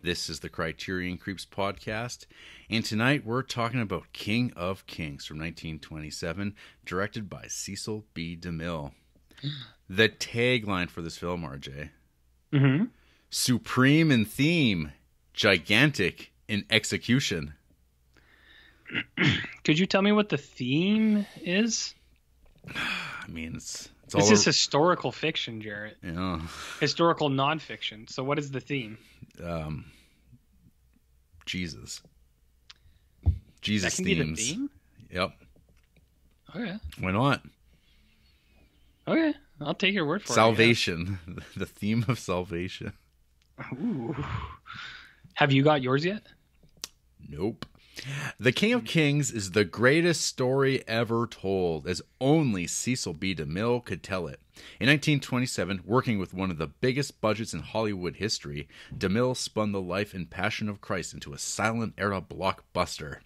This is the Criterion Creeps podcast, and tonight we're talking about King of Kings from 1927, directed by Cecil B. DeMille. The tagline for this film, RJ. Mm-hmm. Supreme in theme, gigantic in execution. Could you tell me what the theme is? I mean, it's this is historical fiction, Jarrett. Yeah. Historical nonfiction. So what is the theme? Jesus. Jesus that can themes. Be the theme? Yep. Okay. Why not? Okay. I'll take your word for Salvation. The theme of salvation. Ooh. Have you got yours yet? Nope. The King of Kings is the greatest story ever told, as only Cecil B. DeMille could tell it. In 1927, working with one of the biggest budgets in Hollywood history, DeMille spun the life and passion of Christ into a silent-era blockbuster.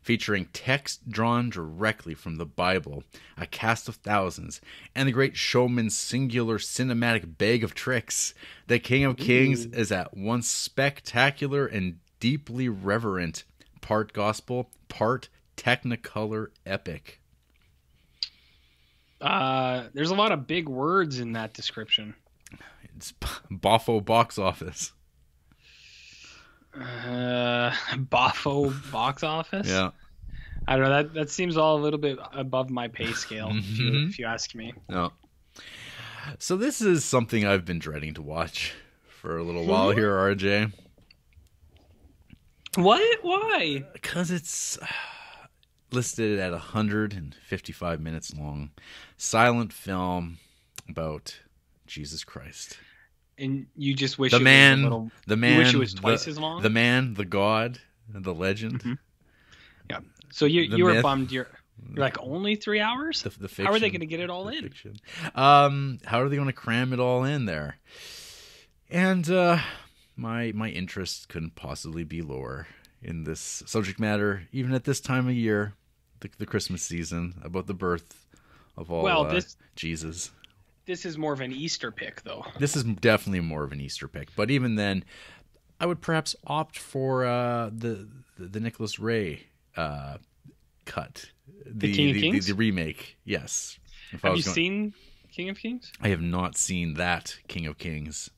Featuring text drawn directly from the Bible, a cast of thousands, and the great showman's singular cinematic bag of tricks, The King of Kings is at once spectacular and deeply reverent. Part gospel, part technicolor epic. There's a lot of big words in that description. It's boffo box office. Boffo box office? Yeah. I don't know. That seems all a little bit above my pay scale, if you ask me. No. So this is something I've been dreading to watch for a little while here, RJ. What? Why? Because it's listed at 155 minutes long. Silent film about Jesus Christ. And you just wish you wish it was twice as long? The man, the God, the legend. Mm-hmm. Yeah. So you were bummed. You're like, only 3 hours? The fiction, how are they going to get it all in? Fiction. How are they going to cram it all in there? And my interest couldn't possibly be lower in this subject matter, even at this time of year, the Christmas season, about the birth of all Jesus. This is more of an Easter pick, though. This is definitely more of an Easter pick, but even then, I would perhaps opt for the Nicholas Ray cut, the King of Kings, the remake. Yes. Have you seen King of Kings? I have not seen that King of Kings.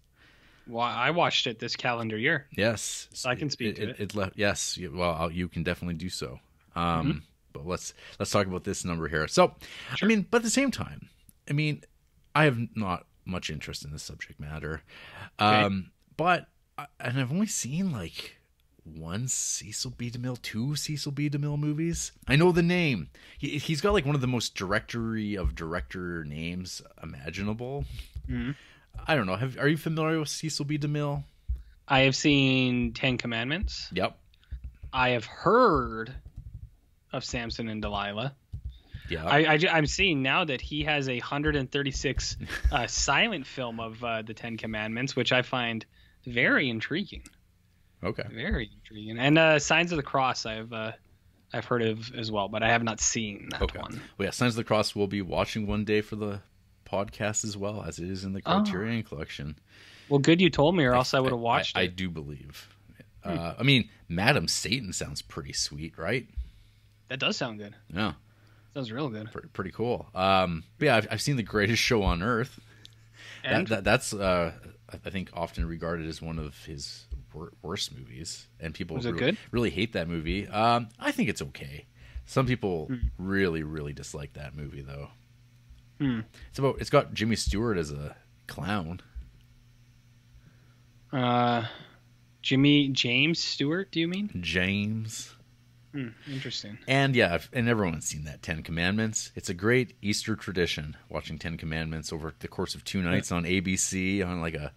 Well, I watched it this calendar year. Yes, so I can speak to it. Yes, well, you can definitely do so. But let's talk about this number here. So, sure. I mean, but at the same time, I mean, I have not much interest in this subject matter. Okay. And I've only seen like one Cecil B. DeMille, two Cecil B. DeMille movies. I know the name. He's got like one of the most director names imaginable. Mm-hmm. I don't know. Are you familiar with Cecil B. DeMille? I have seen 10 Commandments. Yep. I have heard of Samson and Delilah. Yeah. I'm seeing now that he has a 136 silent film of the 10 Commandments, which I find very intriguing. Okay. Very intriguing. And Signs of the Cross I've heard of as well, but I have not seen that one. Well, yeah, Signs of the Cross we'll be watching one day for the podcast as well, as it is in the Criterion Collection. Well, good you told me, or else I would have watched it. I do believe. I mean, Madam Satan sounds pretty sweet, right? That does sound good. Yeah. Sounds real good. Pretty cool. But yeah, I've seen The Greatest Show on Earth. And? That's I think often regarded as one of his worst movies, and people really hate that movie. I think it's okay. Some people really, really dislike that movie, though. It's got Jimmy Stewart as a clown. James Stewart, do you mean? James. Interesting. And yeah, and everyone's seen that 10 Commandments. It's a great Easter tradition, watching 10 Commandments over the course of 2 nights on ABC on like a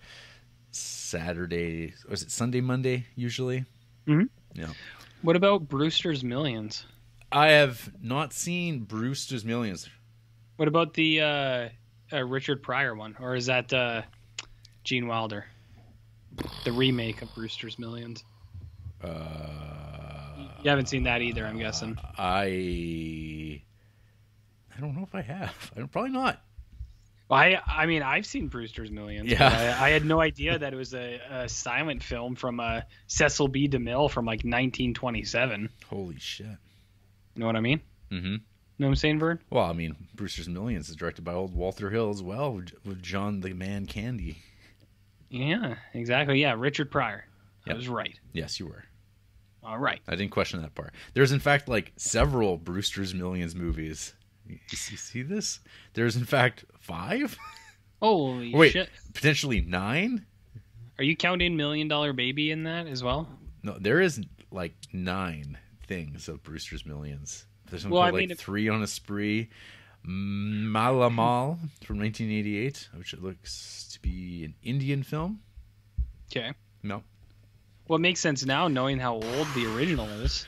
Saturday, or is it Sunday, Monday, usually? Mm-hmm. Yeah. What about Brewster's Millions? I have not seen Brewster's Millions. What about the Richard Pryor one? Or is that Gene Wilder? The remake of Brewster's Millions. You haven't seen that either, I'm guessing. I don't know if I have. Probably not. I mean, I've seen Brewster's Millions. Yeah. But I had no idea that it was a silent film from Cecil B. DeMille from like 1927. Holy shit. You know what I mean? Mm-hmm. Know what I'm saying, Vern? Well, I mean, Brewster's Millions is directed by old Walter Hill as well, with John the Man Candy. Yeah, exactly. Yeah, Richard Pryor. I was right. Yes, you were. All right. I didn't question that part. There's, in fact, like several Brewster's Millions movies. You see this? There's, in fact, 5? Holy Wait, shit. potentially 9? Are you counting $1 Million Baby in that as well? No, there is like 9 things of Brewster's Millions. There's one Well, called I mean, like 3 on a Spree, Malamal from 1988, which it looks to be an Indian film. Okay. No, Well, it makes sense now knowing how old the original is.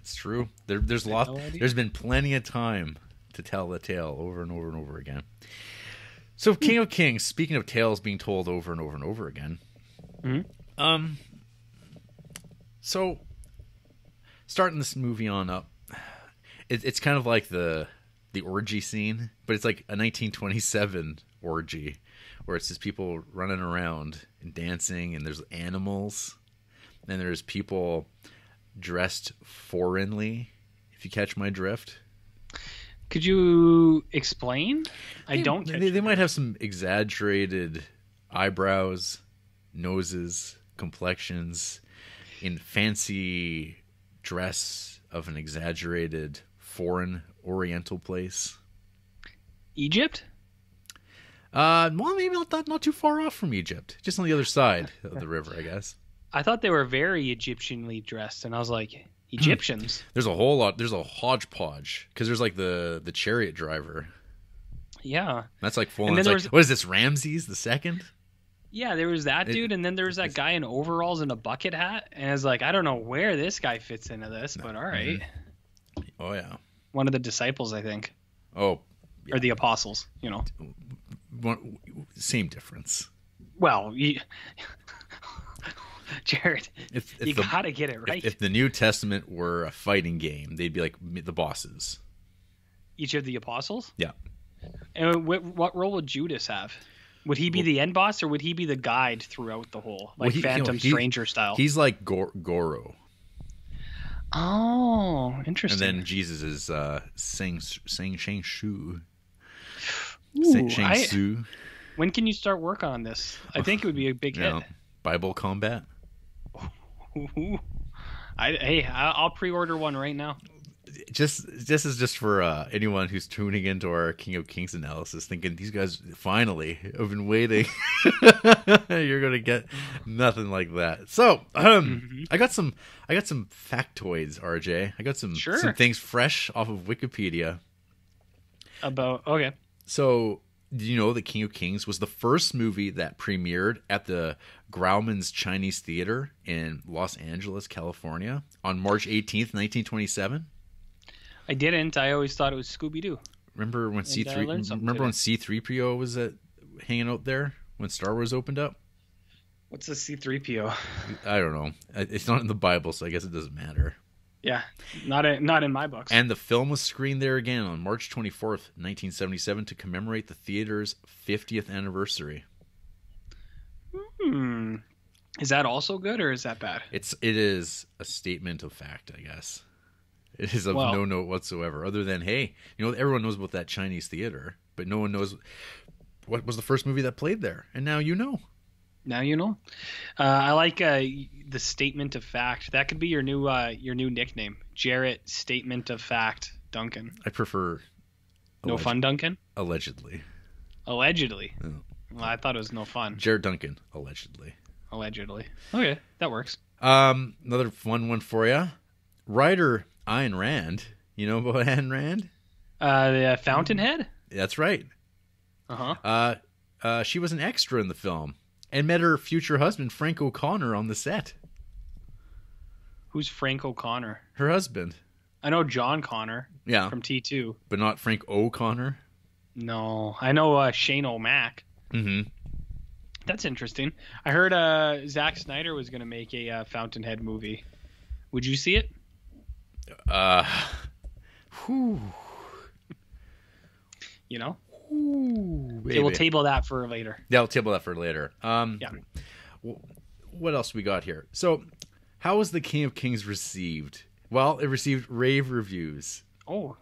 that's true. There's lots. no idea. There's been plenty of time to tell the tale over and over and over again. So, King of Kings. Speaking of tales being told over and over and over again. Mm-hmm. So, starting this movie on up, it's kind of like the orgy scene, but it's like a 1927 orgy, where it's just people running around and dancing, and there's animals, and there's people dressed foreignly, if you catch my drift. Could you explain? I don't. They might have some exaggerated eyebrows, noses, complexions, in fancy dress of an exaggerated foreign oriental place. Egypt? Well, maybe not too far off from Egypt, just on the other side of the river, I guess. I thought they were very Egyptianly dressed, and I was like, Egyptians? There's a whole lot. There's a hodgepodge because there's like the chariot driver. Yeah. That's like full. And It's then like, what is this, Ramses the Second? Yeah, there was that dude, and then there was that guy in overalls and a bucket hat, and I was like, I don't know where this guy fits into this, but all right. Oh yeah. One of the disciples, I think, Oh. Yeah. or the apostles. You know. Same difference. Well, Jared, If you gotta get it right. If the New Testament were a fighting game, they'd be like the bosses. Each of the apostles. Yeah. And what role would Judas have? Would he be the end boss, or would he be the guide throughout the whole, like Phantom Stranger style? He's like Goro. Oh, interesting. And then Jesus is Shang Shu. Ooh, Shang Su. When can you start work on this? I think it would be a big hit. Bible combat. Ooh. I'll pre-order one right now. This is just for anyone who's tuning into our King of Kings analysis, thinking these guys finally have been waiting. You're gonna get nothing like that. So I got some factoids, RJ. I got some things fresh off of Wikipedia. Okay. So, do you know that King of Kings was the first movie that premiered at the Grauman's Chinese Theater in Los Angeles, California on March 18th, 1927? I didn't. I always thought it was Scooby-Doo. Remember when C3PO was hanging out there when Star Wars opened up? What's a C3PO? I don't know. It's not in the Bible, so I guess it doesn't matter. Yeah, not in my books. And the film was screened there again on March 24th, 1977 to commemorate the theater's 50th anniversary. Is that also good, or is that bad? It is a statement of fact, I guess. It is of no note whatsoever, other than, hey, everyone knows about that Chinese theater, but no one knows what was the first movie that played there. And now you know. Now you know. I like the statement of fact. That could be your new nickname, Jarrett Statement of Fact Duncan. I prefer. No fun, Duncan. Allegedly. Allegedly. Oh. Well, I thought it was no fun. Jarrett Duncan. Allegedly. Allegedly. Okay, that works. Another fun one for you. Writer Ayn Rand. You know about Ayn Rand? The Fountainhead. That's right. She was an extra in the film. And met her future husband, Frank O'Connor, on the set. Who's Frank O'Connor? Her husband. I know John Connor. Yeah. From T2. But not Frank O'Connor? No. I know Shane O'Mac. Mm-hmm. That's interesting. I heard Zack Snyder was going to make a Fountainhead movie. Would you see it? Whew. Ooh, Okay, we'll table that for later. Yeah, we'll table that for later. Yeah. What else we got here? So, how was The King of Kings received? Well, it received rave reviews. Oh,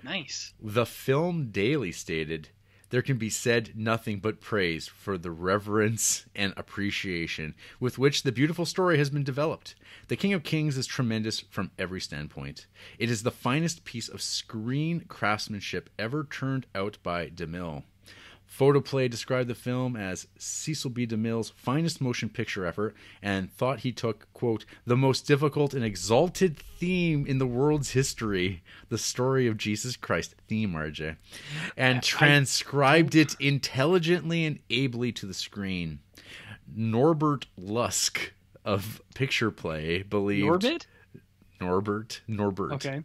nice. The Film Daily stated, "There can be said nothing but praise for the reverence and appreciation with which the beautiful story has been developed. The King of Kings is tremendous from every standpoint. It is the finest piece of screen craftsmanship ever turned out by DeMille." Photoplay described the film as Cecil B. DeMille's finest motion picture effort and thought he took, quote, "the most difficult and exalted theme in the world's history, the story of Jesus Christ," theme, RJ, and transcribed it intelligently and ably to the screen. Norbert Lusk of Picture Play believed... Norbert Okay.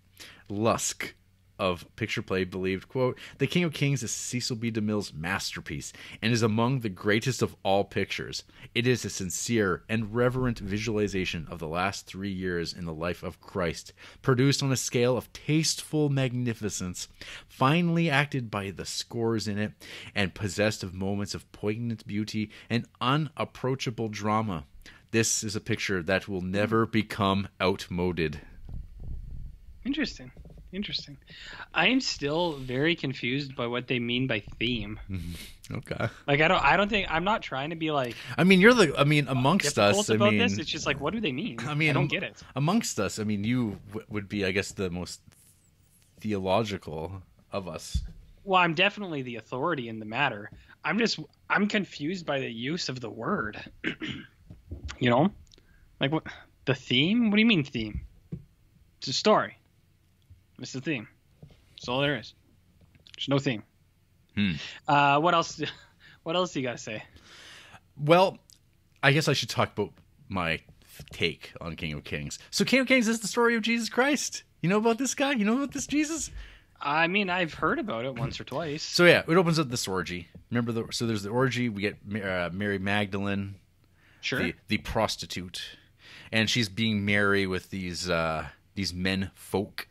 Lusk of Picture Play believed, quote, "The King of Kings is Cecil B. DeMille's masterpiece and is among the greatest of all pictures. It is a sincere and reverent visualization of the last 3 years in the life of Christ, produced on a scale of tasteful magnificence, finely acted by the scores in it, and possessed of moments of poignant beauty and unapproachable drama. This is a picture that will never become outmoded." Interesting. I am still very confused by what they mean by theme. Okay. Like I don't think I'm not trying to be like. I mean, amongst us. About this, it's just like, what do they mean? I don't get it. Amongst us, you would be, I guess, the most theological of us. Well, I'm definitely the authority in the matter. I'm confused by the use of the word. You know, like what the theme? What do you mean theme? It's a story. It's the theme. That's all there is. There's no theme. What else? What else do you got to say? Well, I guess I should talk about my take on King of Kings. So King of Kings is the story of Jesus Christ. You know about this guy? You know about this Jesus? I mean, I've heard about it once or twice. So yeah, it opens up this orgy. Remember so there's the orgy. We get Mary Magdalene, sure, the prostitute, and she's being merry with these men folk.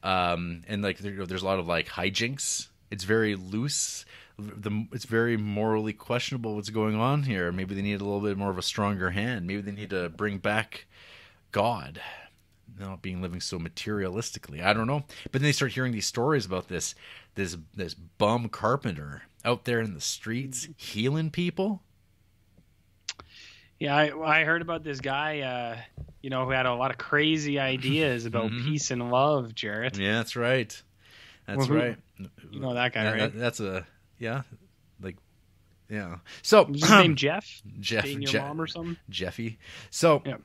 And like there's a lot of like hijinks. It's very loose. It's very morally questionable what's going on here. Maybe they need a little bit more of a stronger hand. Maybe they need to bring back God, not being living so materialistically. I don't know. But then they start hearing these stories about this bum carpenter out there in the streets healing people. Yeah, I heard about this guy, who had a lot of crazy ideas about peace and love, Jarrett. Yeah, that's right. That's right. You know that guy, right? That's yeah. So his name Jeff? Jeff, dating your mom or something? Jeffy. So yeah.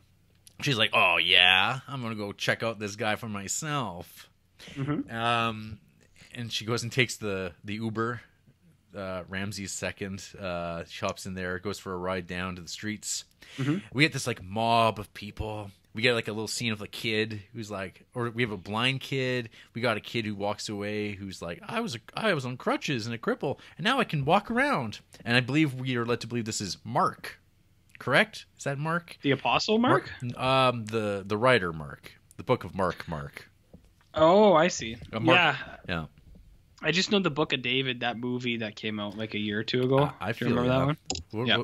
She's like, "Oh yeah, I'm gonna go check out this guy for myself." And she goes and takes the Uber. Ramsey's second. She hops in there, goes for a ride down to the streets. We get this like mob of people. We get like a little scene of a kid who's like, or we have a blind kid. We got a kid who walks away who's like, I was on crutches and a cripple, and now I can walk around. And I believe we are led to believe this is Mark. Correct? Is that Mark? The Apostle Mark? The writer Mark. The book of Mark. Oh, I see. Yeah. I just know the Book of David, that movie that came out like a year or two ago. I Do you remember that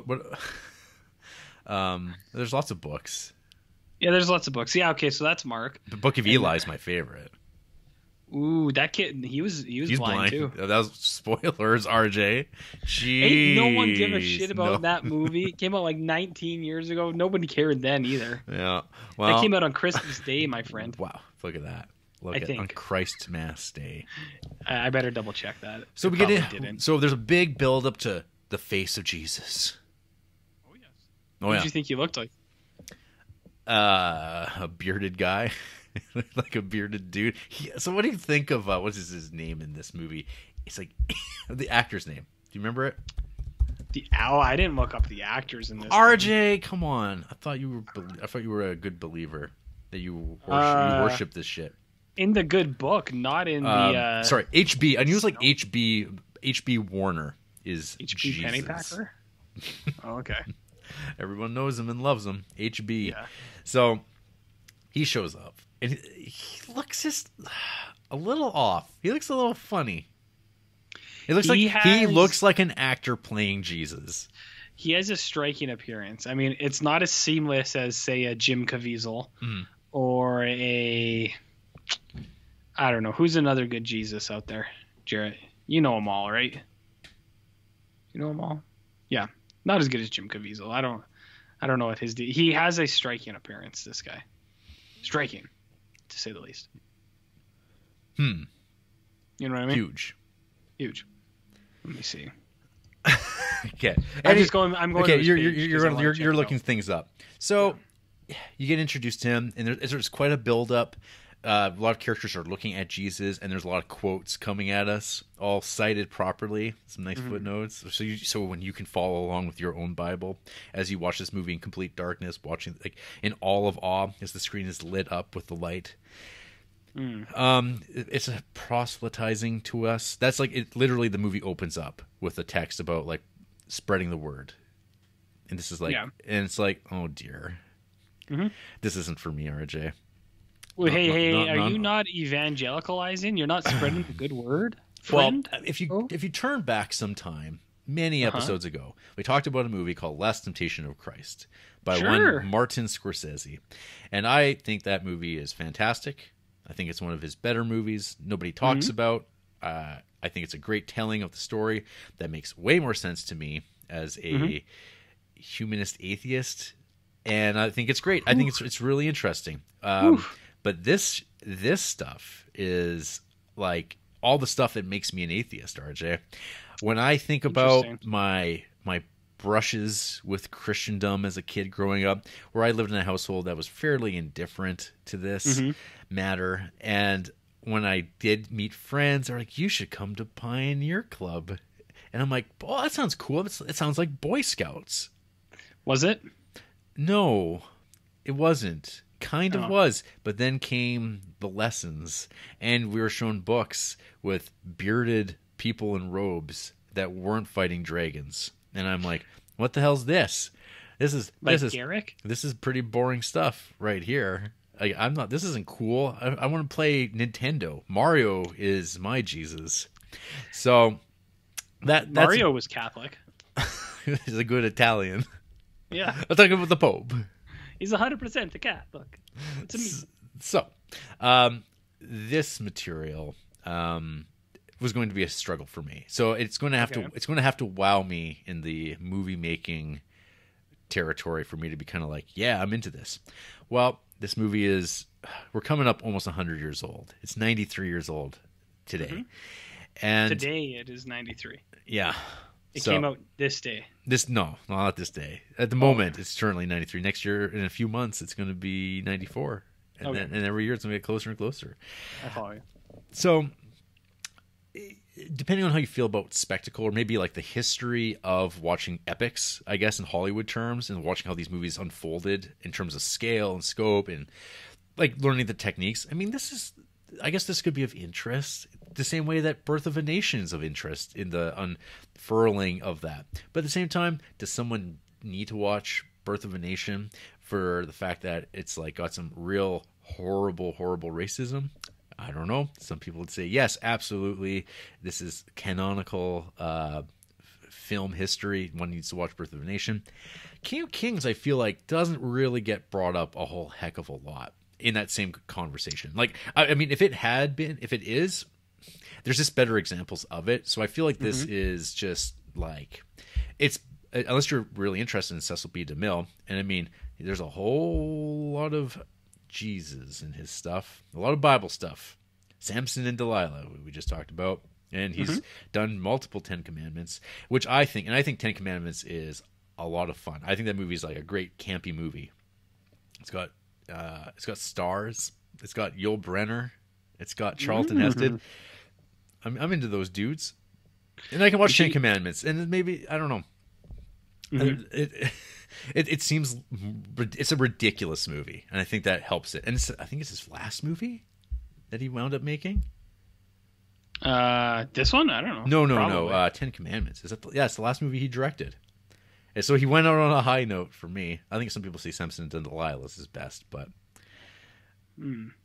one? There's lots of books. Yeah, there's lots of books. Yeah, okay, so that's Mark. The Book of Eli is my favorite. Ooh, that kid, he was blind too. That was spoilers, RJ. Jeez. Ain't no one give a shit about that movie. It came out like 19 years ago. Nobody cared then either. Yeah. Well, that came out on Christmas Day, my friend. Wow, look at that. On Christ Mass Day. I better double check that. So we get in. So there's a big build up to the face of Jesus. Oh yes. What did you think he looked like? A bearded guy, like a bearded dude. So what do you think of what is his name in this movie? It's like the actor's name. Do you remember it? I didn't look up the actors in this. RJ, come on! I thought you were a good believer that you worship this shit. In the good book, not in the. Sorry, HB. I knew it was like HB Warner is HB Pennypacker. Oh, okay. Everyone knows him and loves him. HB. Yeah. So he shows up and he looks just a little off. He looks a little funny. It looks he looks like an actor playing Jesus. He has a striking appearance. I mean, it's not as seamless as, say, a Jim Caviezel or a, I don't know, who's another good Jesus out there, Jarrett? You know them all, right? You know them all? Yeah, not as good as Jim Caviezel. I don't know what he has a striking appearance. This guy, striking, to say the least. You know what I mean? Huge. Let me see. Okay. I'm going. Okay, you're looking things up. So you get introduced to him, and there's quite a build up. A lot of characters are looking at Jesus, and there's a lot of quotes coming at us, all cited properly. Some nice footnotes, so when you can follow along with your own Bible as you watch this movie in complete darkness, watching like in all of awe as the screen is lit up with the light. It's a proselytizing to us. That's like it. Literally, the movie opens up with a text about like spreading the word, and this is like, and it's like, oh dear, this isn't for me, RJ. Well, are you not evangelicalizing? You're not spreading the good word, friend? Well, if you turn back some time, many episodes ago, we talked about a movie called Last Temptation of Christ by one Martin Scorsese, and I think that movie is fantastic. I think it's one of his better movies. Nobody talks about. I think it's a great telling of the story that makes way more sense to me as a humanist atheist, and I think it's great. I think it's really interesting. But this stuff is like all the stuff that makes me an atheist, RJ. When I think about my brushes with Christendom as a kid growing up, where I lived in a household that was fairly indifferent to this matter, and when I did meet friends, they're like, "You should come to Pioneer Club," and I'm like, "Oh, that sounds cool. It sounds like Boy Scouts." Was it? No, it wasn't. Kind of was, but then came the lessons, and we were shown books with bearded people in robes that weren't fighting dragons, and I'm like, "What the hell's this? This is Garrick? This is pretty boring stuff right here. I'm not. This isn't cool. I want to play Nintendo. Mario is my Jesus." So that's Mario was Catholic. He's a good Italian. Yeah, I'm talking about the Pope. He's 100% a Catholic. To me. So, this material was going to be a struggle for me. So it's going to have to wow me in the movie making territory for me to be kind of like, yeah, I'm into this. Well, this movie we're coming up almost 100 years old. It's 93 years old today. And today it is 93. Yeah. It came out this day. No, not this day. At the moment, it's currently 93. Next year, in a few months, it's going to be 94. And then every year, it's going to get closer and closer. I follow you. So, depending on how you feel about spectacle, or maybe like the history of watching epics, I guess, in Hollywood terms, and watching how these movies unfolded in terms of scale and scope, and like learning the techniques. I mean, I guess this could be of interest, the same way that Birth of a Nation is of interest in the unfurling of that. But at the same time, does someone need to watch Birth of a Nation for the fact that it's like got some real horrible racism? I don't know. Some people would say, yes, absolutely. This is canonical film history. One needs to watch Birth of a Nation. King of Kings, I feel like, doesn't really get brought up a whole heck of a lot in that same conversation. Like, I mean, if it is, there's just better examples of it. So I feel like this is just like, it's, unless you're really interested in Cecil B. DeMille, and I mean, there's a whole lot of Jesus in his stuff, a lot of Bible stuff. Samson and Delilah, we just talked about, and he's done multiple Ten Commandments, which I think Ten Commandments is a lot of fun. I think that movie is like a great campy movie. It's got stars. It's got Yul Brynner. It's got Charlton Heston. I'm into those dudes, and I can watch Ten Commandments, and maybe I don't know. It seems it's a ridiculous movie, and I think that helps it. And I think it's his last movie that he wound up making. This one, I don't know. No. Ten Commandments. It's the last movie he directed. And so he went out on a high note for me. I think some people say Samson and Delilah is his best, but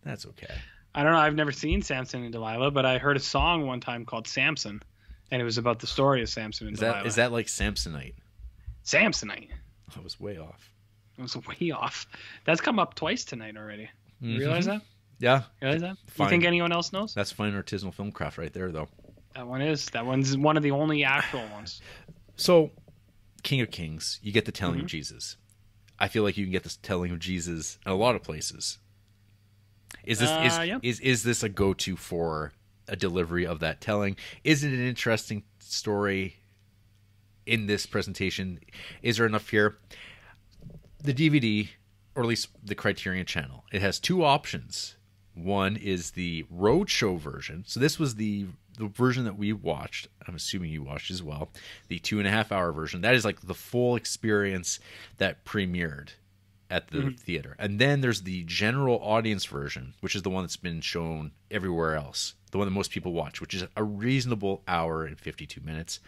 that's okay. I don't know. I've never seen Samson and Delilah, but I heard a song one time called Samson. And it was about the story of Samson and Delilah. Is that like Samsonite? Samsonite. I was way off. I was way off. That's come up twice tonight already. You realize that? Yeah. You realize that? Fine. You think anyone else knows? That's fine artisanal film craft right there, though. That one is. That one's one of the only actual ones. So, King of Kings, you get the telling of Jesus. I feel like you can get the telling of Jesus in a lot of places. Is this a go-to for a delivery of that telling? Is it an interesting story in this presentation? Is there enough here? The DVD, or at least the Criterion channel, it has two options. One is the roadshow version. So this was the version that we watched. I'm assuming you watched as well. The 2.5 hour version. That is like the full experience that premiered at the theater. And then there's the general audience version, which is the one that's been shown everywhere else. The one that most people watch, which is a reasonable hour and 52 minutes.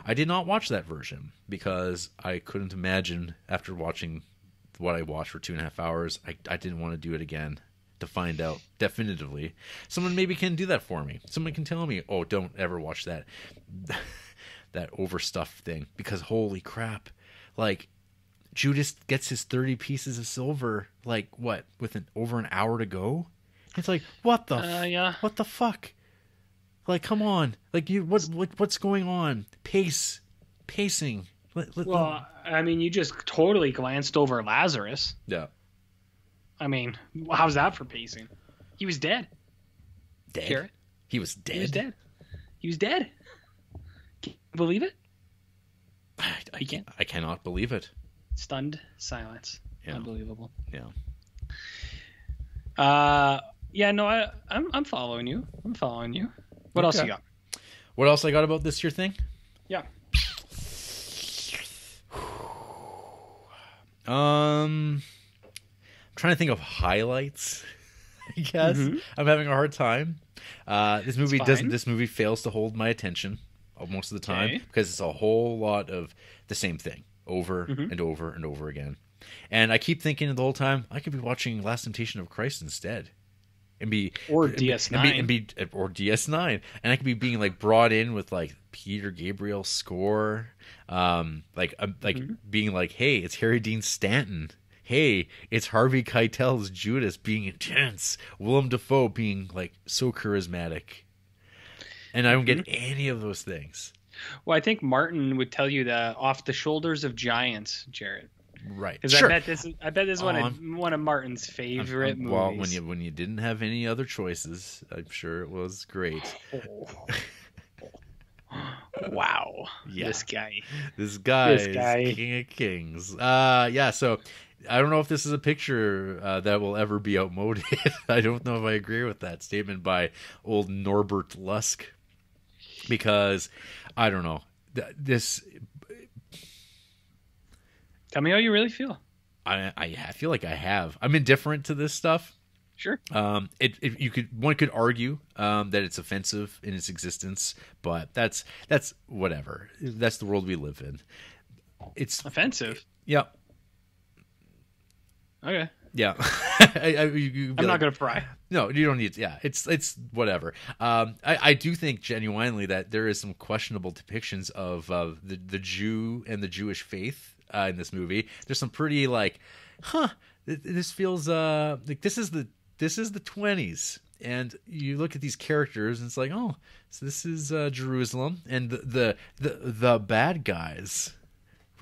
I did not watch that version because I couldn't imagine, after watching what I watched for 2.5 hours, I didn't want to do it again to find out definitively. Someone maybe can do that for me. Someone can tell me, oh, don't ever watch that overstuffed thing, because holy crap, like, Judas gets his 30 pieces of silver, like, what, with over an hour to go? It's like, what the fuck? Like, come on. Like, what's going on? Pacing. Well, I mean, you just totally glanced over Lazarus. Yeah. I mean, how's that for pacing? He was dead. Dead? Jarrett? He was dead? He was dead. He was dead. Can you believe it? I cannot believe it. Stunned silence. Yeah. Unbelievable. Yeah. Yeah, no, I'm following you. What else you got? What else I got about this year thing? Yeah. I'm trying to think of highlights, I guess. I'm having a hard time. This movie fails to hold my attention most of the time because it's a whole lot of the same thing over and over and over again. And I keep thinking the whole time, I could be watching Last Temptation of Christ instead. Or DS9. Or DS9. And I could be being like brought in with like Peter Gabriel's score. Being like, hey, it's Harry Dean Stanton. Hey, it's Harvey Keitel's Judas being intense. Willem Dafoe being like so charismatic. And I don't get any of those things. Well, I think Martin would tell you that Off the Shoulders of Giants, Jarrett. Right. Because sure. I bet this is one of Martin's favorite movies. Well, when you didn't have any other choices, I'm sure it was great. Wow. Yeah. This guy is King of Kings. So I don't know if this is a picture that will ever be outmoded. I don't know if I agree with that statement by old Norbert Lusk, because I don't know. Tell me how you really feel. I feel like I have. I'm indifferent to this stuff. Sure. One could argue that it's offensive in its existence, but that's whatever. That's the world we live in. It's offensive. Yeah. Okay. Yeah. I'm not gonna pry. No, you don't need to. Yeah, it's whatever. I do think genuinely that there is some questionable depictions of the Jew and the Jewish faith in this movie. There's some pretty this feels like this is the 20s, and you look at these characters and it's like, oh, so this is Jerusalem, and the bad guys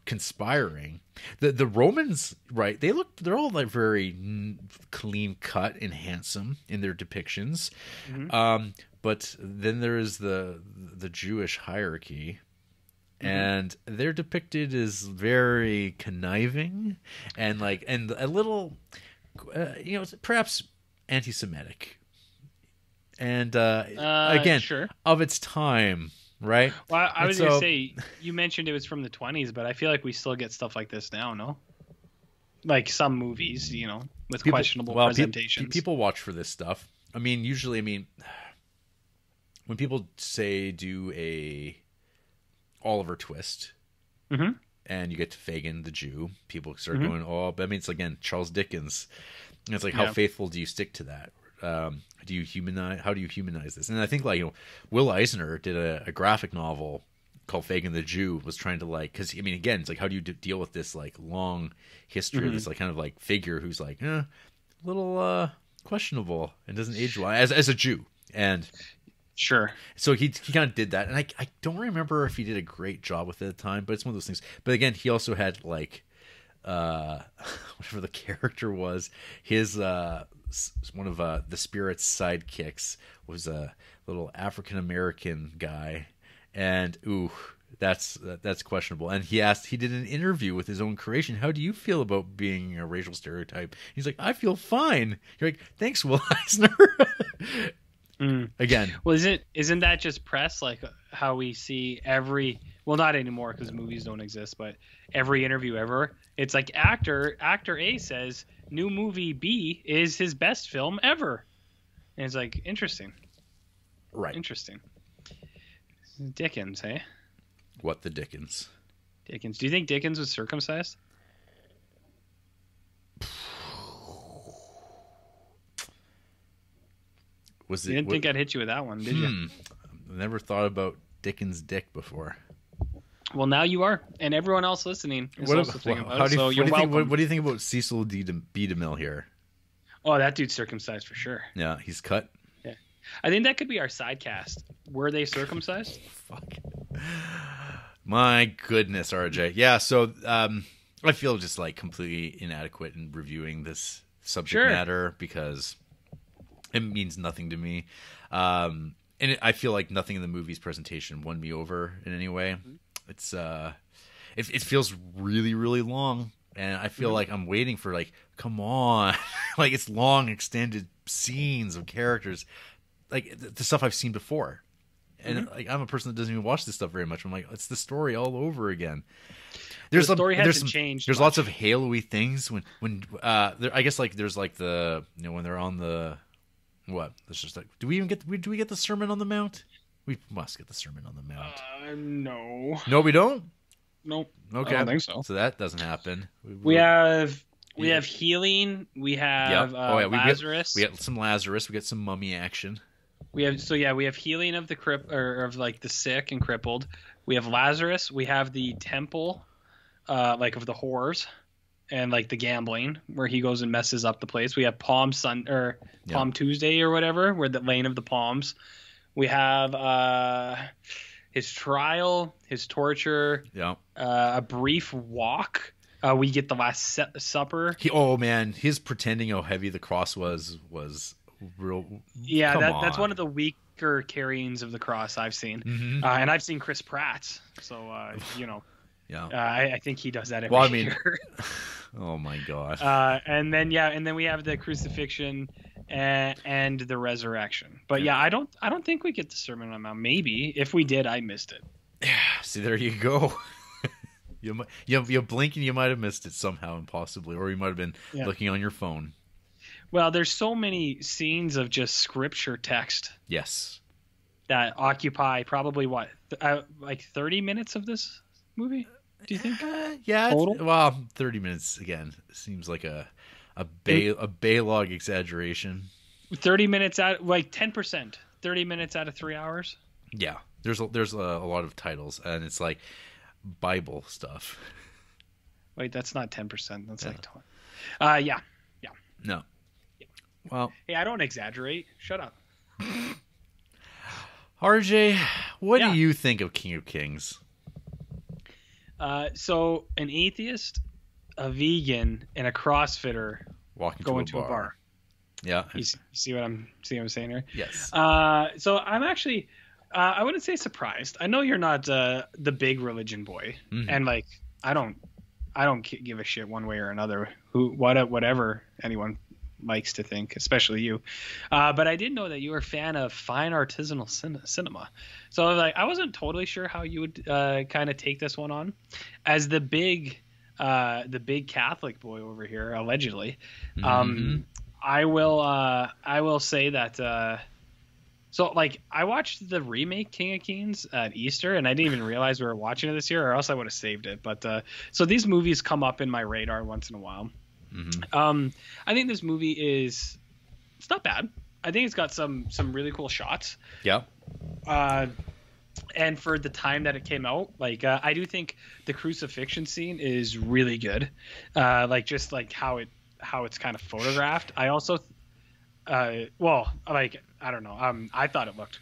conspiring. The Romans, right? They're all like very clean cut and handsome in their depictions. But then there's the Jewish hierarchy, and they're depicted as very conniving and a little, perhaps anti-Semitic, and again, sure, of its time. Right. Well, I was going to say, you mentioned it was from the 20s, but I feel like we still get stuff like this now, no? Like some movies, with questionable presentations. People watch for this stuff. I mean, usually, when people say do a Oliver Twist, and you get to Fagin the Jew, people start going, oh, but it's again Charles Dickens. And it's like, how faithful do you stick to that? do you humanize this? And I think like, you know, Will Eisner did a graphic novel called Fagin the Jew, was trying to like, because I mean, again, it's like, how do you deal with this like long history of this like kind of like figure who's like a little questionable and doesn't age well as a Jew. And sure, so he kind of did that, and I don't remember if he did a great job with it at the time, but it's one of those things. But again, he also had like whatever the character was, his one of the Spirit's sidekicks was a little African American guy, and that's questionable. And he did an interview with his own creation. How do you feel about being a racial stereotype? He's like, I feel fine. You're like, thanks, Will Eisner. Again, well, isn't that just press, like how we see every, well, not anymore because movies don't exist, but every interview ever, it's like actor A says new movie B is his best film ever, and it's like, interesting, right? Interesting. Dickens, eh? What the Dickens? Dickens. Do you think Dickens was circumcised? You didn't think I'd hit you with that one, did you? I've never thought about Dickens' dick before. Well, now you are, and everyone else listening is also thinking about it. So you're welcome. What do you think about Cecil B. DeMille here? Oh, that dude's circumcised for sure. Yeah, he's cut. Yeah, I think that could be our side cast. Were they circumcised? Fuck. My goodness, RJ. Yeah, so I feel just like completely inadequate in reviewing this subject matter because it means nothing to me. And I feel like nothing in the movie's presentation won me over in any way. It's it feels really, really long, and I feel like I'm waiting for, like, come on. Like, it's long extended scenes of characters, like the stuff I've seen before. And like, I'm a person that doesn't even watch this stuff very much. I'm like, it's the story all over again. The story hasn't changed. There's lots of Halo-y things when I guess like there's like the, you know, when they're on the what? It's just like, do we get the Sermon on the Mount? We must get the Sermon on the Mount. No. No, we don't? Nope. Okay. I don't think so. So that doesn't happen. We have healing. We have Lazarus. We got some Lazarus. We got some mummy action. We have healing of the of like the sick and crippled. We have Lazarus. We have the temple, like of the whores, and like the gambling where he goes and messes up the place. We have Palm Tuesday or whatever, where the Lane of the Palms. We have his trial, his torture. Yeah. A brief walk. We get the Last Supper. His pretending how heavy the cross was real. Yeah, that's one of the weaker carryings of the cross I've seen. Mm-hmm. And I've seen Chris Pratt's, so you know. Yeah. I think he does that every year. Oh my god. And then we have the crucifixion and the resurrection. But yeah, I don't think we get the Sermon on the Mount. Maybe if we did, I missed it. Yeah. See, there you go. You blink and you might have missed it somehow, impossibly, or you might have been looking on your phone. Well, there's so many scenes of just scripture text. Yes. That occupy probably like 30 minutes of this movie? Do you think? Yeah. Well, 30 minutes again seems like a Baylog exaggeration. 30 minutes out, like 10%. 30 minutes out of 3 hours. Yeah. There's a lot of titles, and it's like Bible stuff. Wait, that's not 10%. That's like 20. Yeah. No. Yeah. Well. Hey, I don't exaggerate. Shut up. RJ, what do you think of King of Kings? So an atheist, a vegan, and a CrossFitter going to a bar. Yeah. You see what I'm saying here? Yes. So I'm actually, I wouldn't say surprised. I know you're not the big religion boy, and like I don't give a shit one way or another. Whatever anyone likes to think, especially you. But I did know that you were a fan of fine artisanal cinema. So like, I wasn't totally sure how you would kind of take this one on, as the big Catholic boy over here, allegedly. I will say that. So like, I watched the remake King of Kings at Easter, and I didn't even realize we were watching it this year, or else I would have saved it. But so these movies come up in my radar once in a while. I think this movie it's not bad. it's got some really cool shots. Yeah. And for the time that it came out, like I do think the crucifixion scene is really good. Like just like how it's kind of photographed. I also, well, like I don't know. I thought it looked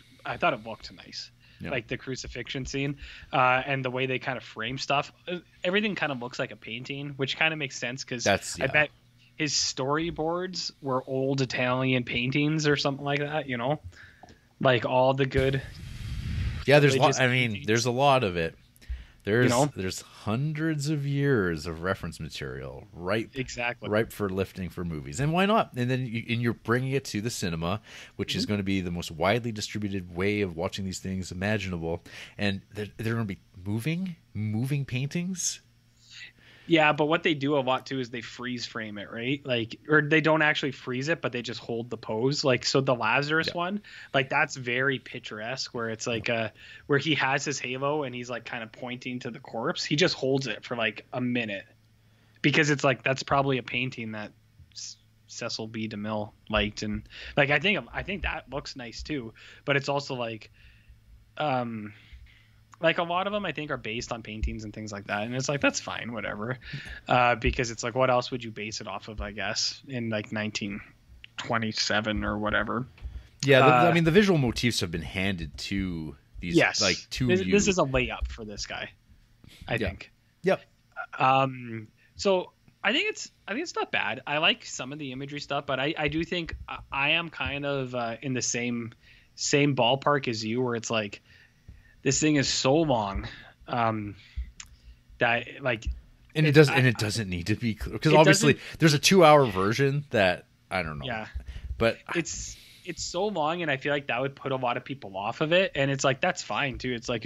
nice. Yeah. Like the crucifixion scene, and the way they kind of frame stuff. Everything kind of looks like a painting, which kind of makes sense because I bet his storyboards were old Italian paintings or something like that. You know, like all the good. Yeah, there's a lot. I mean, there's a lot of it. There's hundreds of years of reference material, ripe for lifting for movies, and why not? And then you're bringing it to the cinema, which is going to be the most widely distributed way of watching these things imaginable, and they're going to be moving paintings. Yeah, but what they do a lot too is they freeze frame it, right? Like, or they don't actually freeze it, but they just hold the pose. Like, so the Lazarus one, like that's very picturesque, where it's like where he has his halo and he's like kind of pointing to the corpse. He just holds it for like a minute because it's like that's probably a painting that Cecil B. DeMille liked, and like I think that looks nice too. But it's also like a lot of them I think are based on paintings and things like that, and it's like that's fine, whatever, because it's like what else would you base it off of, I guess, in like 1927 or whatever. Yeah, I mean the visual motifs have been handed to these. Yes, like to this is a layup for this guy, I think. Yep. So I think it's not bad. I like some of the imagery stuff, but I do think I am kind of in the same ballpark as you, where it's like, this thing is so long that like, and it doesn't need to be, because obviously there's a 2-hour version that I don't know. Yeah, but it's so long, and I feel like that would put a lot of people off of it. And it's like that's fine too. It's like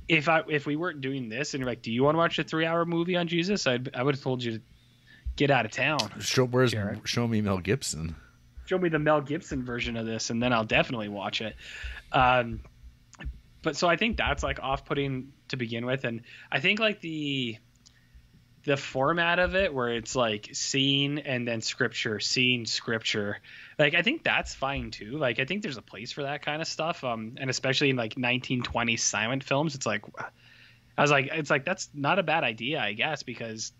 if we weren't doing this, and you're like, do you want to watch a 3-hour movie on Jesus? I would have told you to get out of town. Show me Mel Gibson. Show me the Mel Gibson version of this, and then I'll definitely watch it. But so I think that's like off-putting to begin with, and I think like the format of it, where it's like scene and then scripture, scene, scripture, like I think that's fine too. Like I think there's a place for that kind of stuff, and especially in like 1920s silent films, it's like that's not a bad idea, I guess, because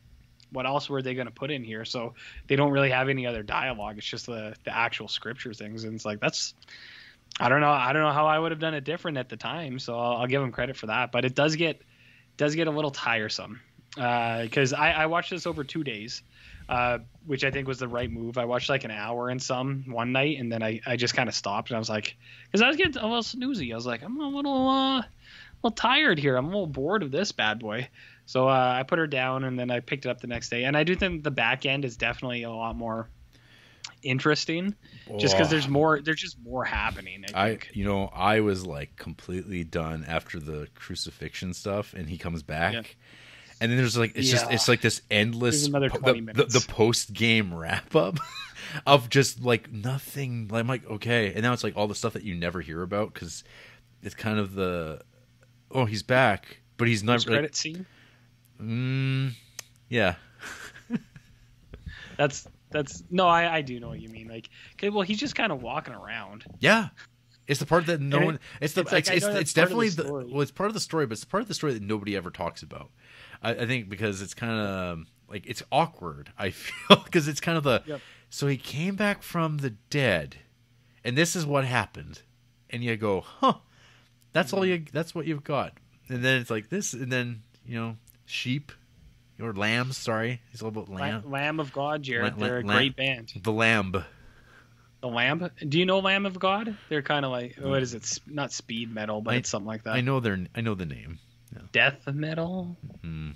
what else were they going to put in here? So they don't really have any other dialogue. It's just the actual scripture things, and it's like that's. I don't know how I would have done it different at the time, so I'll give him credit for that. But it does get a little tiresome because I watched this over 2 days, which I think was the right move. I watched like an hour and some one night, and then I just kind of stopped, and I was like, because I was getting a little snoozy. I was like, I'm a little tired here. I'm a little bored of this bad boy. So I put her down, and then I picked it up the next day. And I do think the back end is definitely a lot more interesting, just because there's just more happening. I think. I was like completely done after the crucifixion stuff, and he comes back, and then there's like it's like this endless another 20 minutes. The post game wrap up of just like nothing. I'm like, okay, and now it's like all the stuff that you never hear about, because it's kind of he's back, but he's not credit scene. Yeah. No, I do know what you mean. Like, well, he's just kind of walking around. Yeah, it's the part that no one. It's definitely it's part of the story, but it's the part of the story that nobody ever talks about. I think because it's kind of like it's awkward. I feel because it's kind of so he came back from the dead, and this is what happened, and you go, huh? That's what you've got, and then it's like this, and then sheep. Or lambs, sorry. He's all about lamb. Lamb of God, Jarrett. They're a great band. The Lamb. The Lamb? Do you know Lamb of God? They're kind of like, what is it? Not speed metal, but it's something like that. I know the name. Yeah. Death metal,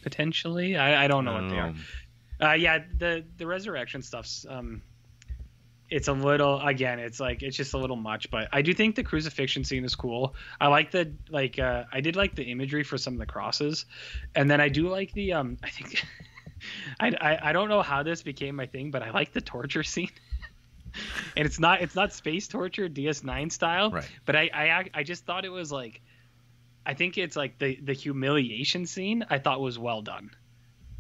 potentially. I don't know what they are. Yeah, the resurrection stuff's it's a little, again, it's just a little much, but I do think the crucifixion scene is cool. I like I did like the imagery for some of the crosses, and then I do like the I think I don't know how this became my thing, but I like the torture scene. And it's not space torture DS9 style, right? But I just thought it was like, I think it's like the humiliation scene I thought was well done,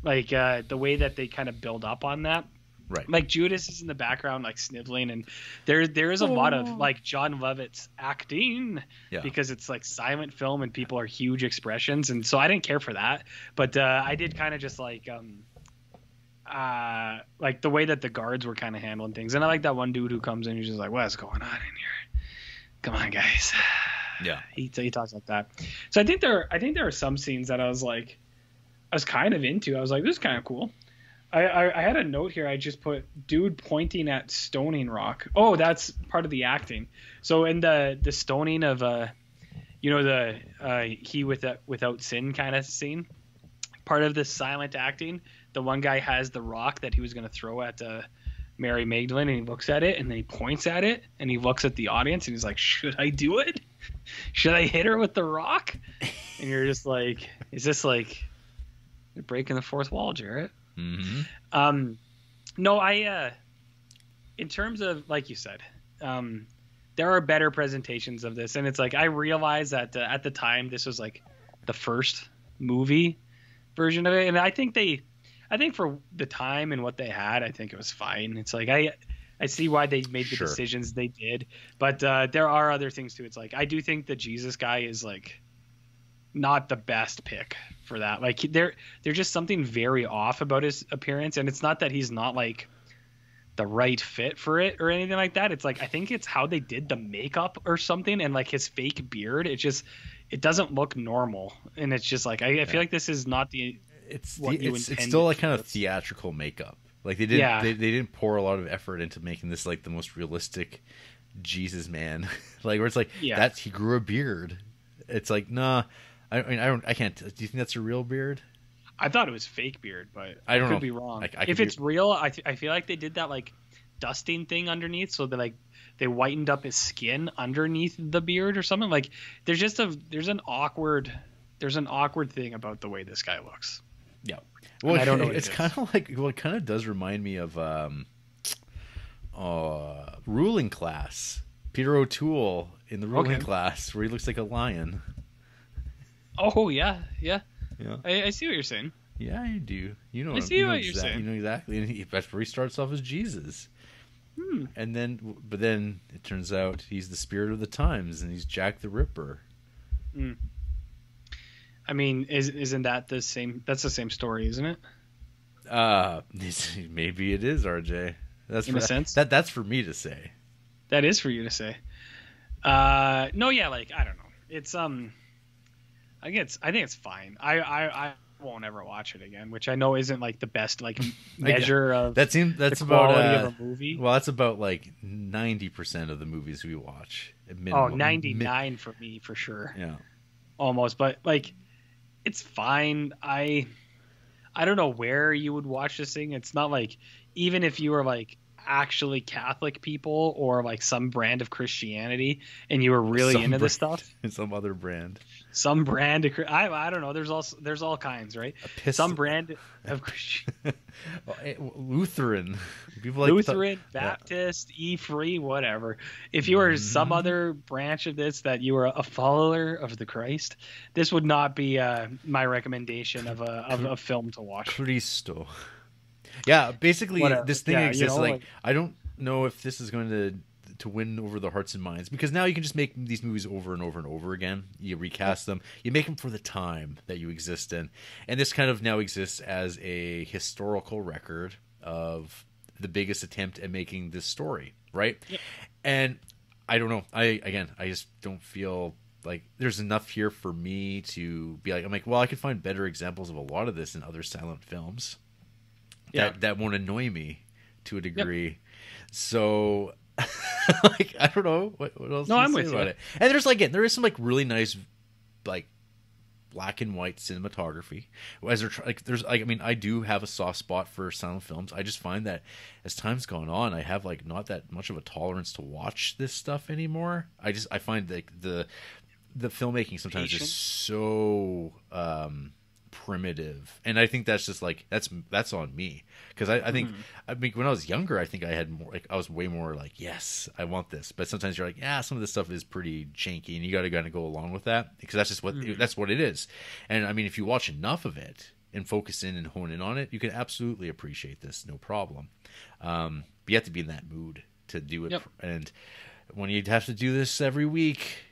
like the way that they kind of build up on that. Right. Like Judas is in the background, like sniveling, and there is a lot of like John Lovett's acting because it's like silent film and people are huge expressions, and so I didn't care for that, but I did kind of just like the way that the guards were kind of handling things, and I like that one dude who comes in, he's just like, "What's going on in here? Come on, guys." Yeah, he talks like that. So I think there are some scenes that I was kind of into. I was like, this is kind of cool. I had a note here. I just put dude pointing at Stoning Rock. Oh, that's part of the acting. So in the stoning of he without sin kind of scene, part of the silent acting, the one guy has the rock that he was going to throw at Mary Magdalene, and he looks at it and then he points at it and he looks at the audience and he's like, should I do it? Should I hit her with the rock? And you're just like, is this like you're breaking the fourth wall, Jarrett? Mm-hmm. No, in terms of, like you said, there are better presentations of this, and it's like I realized that at the time this was like the first movie version of it, and I think for the time and what they had, I think it was fine. It's like I see why they made the decisions they did, but there are other things too. It's like I do think the Jesus guy is like not the best pick for that. Like there's just something very off about his appearance, and it's not that he's not like the right fit for it or anything like that. It's like I think it's how they did the makeup or something, and like his fake beard, it doesn't look normal, and it's just like I feel like this is not the it's still like kind of theatrical makeup. Like they didn't pour a lot of effort into making this like the most realistic Jesus man. Like where it's like he grew a beard. It's like nah. I can't. Do you think that's a real beard? I thought it was fake beard, but I could be wrong. If it's real, I feel like they did that like dusting thing underneath, so they whitened up his skin underneath the beard or something. Like there's an awkward thing about the way this guy looks. Yeah. Well, I don't know. It's kind of like it kind of does remind me of Ruling Class. Peter O'Toole in the Ruling Class, where he looks like a lion. Oh yeah. I see what you're saying. Yeah, you do. You know. I see what you're saying. You know exactly. And that's where he starts off as Jesus. And but then it turns out he's the spirit of the times, and he's Jack the Ripper. I mean, isn't that the same? That's the same story, isn't it? Maybe it is, RJ. That's in a sense. That's for me to say. That is for you to say. No, yeah, like I don't know. It's I think it's fine. I won't ever watch it again, which I know isn't like the best like measure of that's the quality of a movie. Well, that's about like 90% of the movies we watch. Oh, 99 for me for sure. Yeah, almost. But like, it's fine. I don't know where you would watch this thing. It's not like even if you were like actually Catholic people or like some brand of Christianity and you were really into this stuff, some other brand, some brand of I don't know, there's all kinds, right? Some brand of Christian Lutheran people, like Lutheran, Baptist, E-free, whatever. If you were some other branch of this that you were a follower of the Christ, this would not be my recommendation of a film to watch. Cristo. Yeah, basically, this thing exists. Like, I don't know if this is going to win over the hearts and minds, because now you can just make these movies over and over and over again. You recast them. You make them for the time that you exist in. And this kind of now exists as a historical record of the biggest attempt at making this story, right? Yep. And I don't know. I just don't feel like there's enough here for me to be like, I'm like, well, I could find better examples of a lot of this in other silent films. That won't annoy me to a degree. Yep. So like I don't know what else I'm say with about you. it. And there is some like really nice like black and white cinematography. As I do have a soft spot for silent films. I just find that as time's gone on, I have like not that much of a tolerance to watch this stuff anymore. I find like the filmmaking sometimes is so primitive, and I think that's just like that's on me, because I think I mean when I was younger, I think I had more, like I was way more like, yes, I want this, but sometimes you're like, yeah, some of this stuff is pretty janky, and you got to kind of go along with that, because that's just that's what it is. And I mean, if you watch enough of it and focus in and hone in on it, you can absolutely appreciate this, no problem. But you have to be in that mood to do it. Yep. And when you have to do this every week,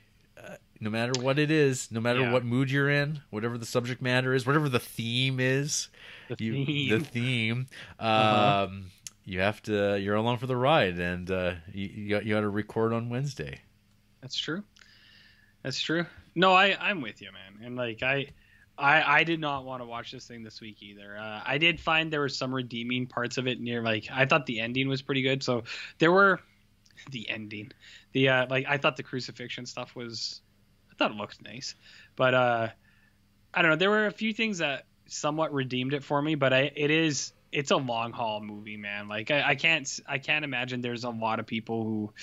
no matter what it is, no matter what mood you're in, whatever the subject matter is, whatever the theme is, the theme, you have to, you're along for the ride, and you got to record on Wednesday. That's true. No, I'm with you, man. And like I did not want to watch this thing this week either. I did find there were some redeeming parts of it near, like, I thought the ending was pretty good. So there were I thought the crucifixion stuff I thought it looked nice, but I don't know. There were a few things that somewhat redeemed it for me, but it's a long haul movie, man. Like I can't imagine there's a lot of people who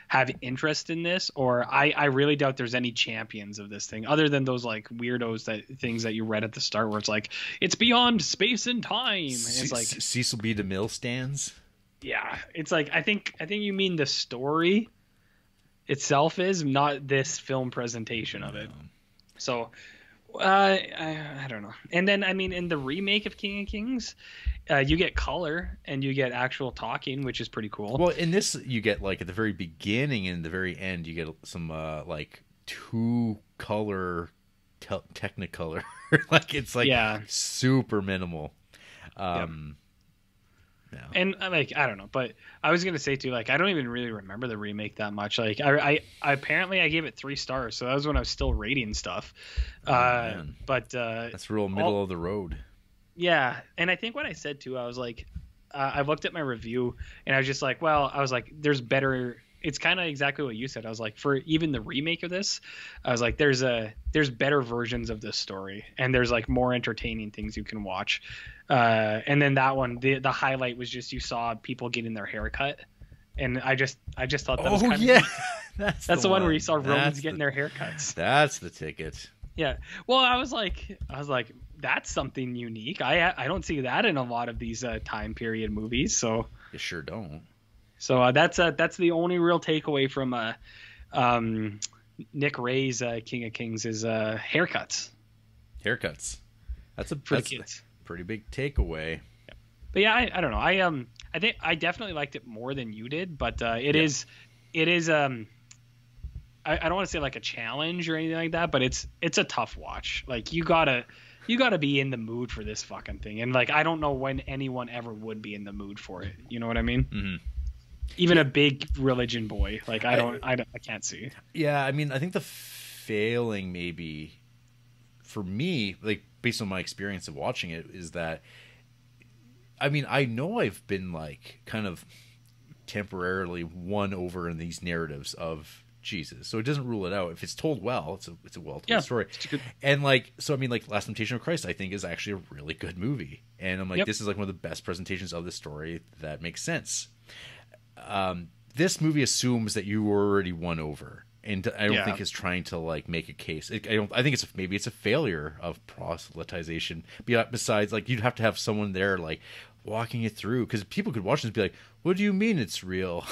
have interest in this, or I really doubt there's any champions of this thing other than those like weirdos things that you read at the start where it's like it's beyond space and time. And it's like Cecil B. DeMille stands. Yeah, it's like I think you mean the story itself is not this film presentation of it. So I don't know. And then I mean in the remake of King of Kings, you get color and you get actual talking, which is pretty cool. Well, in this you get like at the very beginning and the very end you get some like 2-color Technicolor. Like it's like super minimal. Yeah. And like I don't know, but I was gonna say too, like I don't even really remember the remake that much. Like I apparently I gave it 3 stars, so that was when I was still rating stuff. But that's real middle of the road. Yeah, and I think what I said too, I was like, I looked at my review and I was just like, well, I was like, there's better. It's kind of exactly what you said. I was like, for even the remake of this, I was like, there's better versions of this story, and there's like more entertaining things you can watch. And then that one, the highlight was just you saw people getting their hair cut, and I just thought that was kind of that's the one where you saw Romans getting their haircuts. That's the ticket. Yeah. Well, I was like, that's something unique. I don't see that in a lot of these time period movies. So you sure don't. So that's the only real takeaway from Nick Ray's King of Kings is haircuts. Haircuts. That's a pretty big takeaway. Yeah. But yeah, I don't know. I think I definitely liked it more than you did, but it is I don't want to say like a challenge or anything like that, but it's a tough watch. Like you gotta be in the mood for this fucking thing, and like I don't know when anyone ever would be in the mood for it. You know what I mean? Mm-hmm. Even a big religion boy, like I can't see. Yeah, I mean, I think the failing maybe for me, like based on my experience of watching it, is that I mean, I know I've been like kind of temporarily won over in these narratives of Jesus, so it doesn't rule it out. If it's told well, it's a well told story. And like, so I mean, like Last Temptation of Christ, I think is actually a really good movie, and I'm like, this is like one of the best presentations of this story that makes sense. This movie assumes that you were already won over, and I don't think it's trying to like make a case. I think it's a failure of proselytization. Besides, like you'd have to have someone there like walking it through, because people could watch this and be like, "What do you mean it's real?"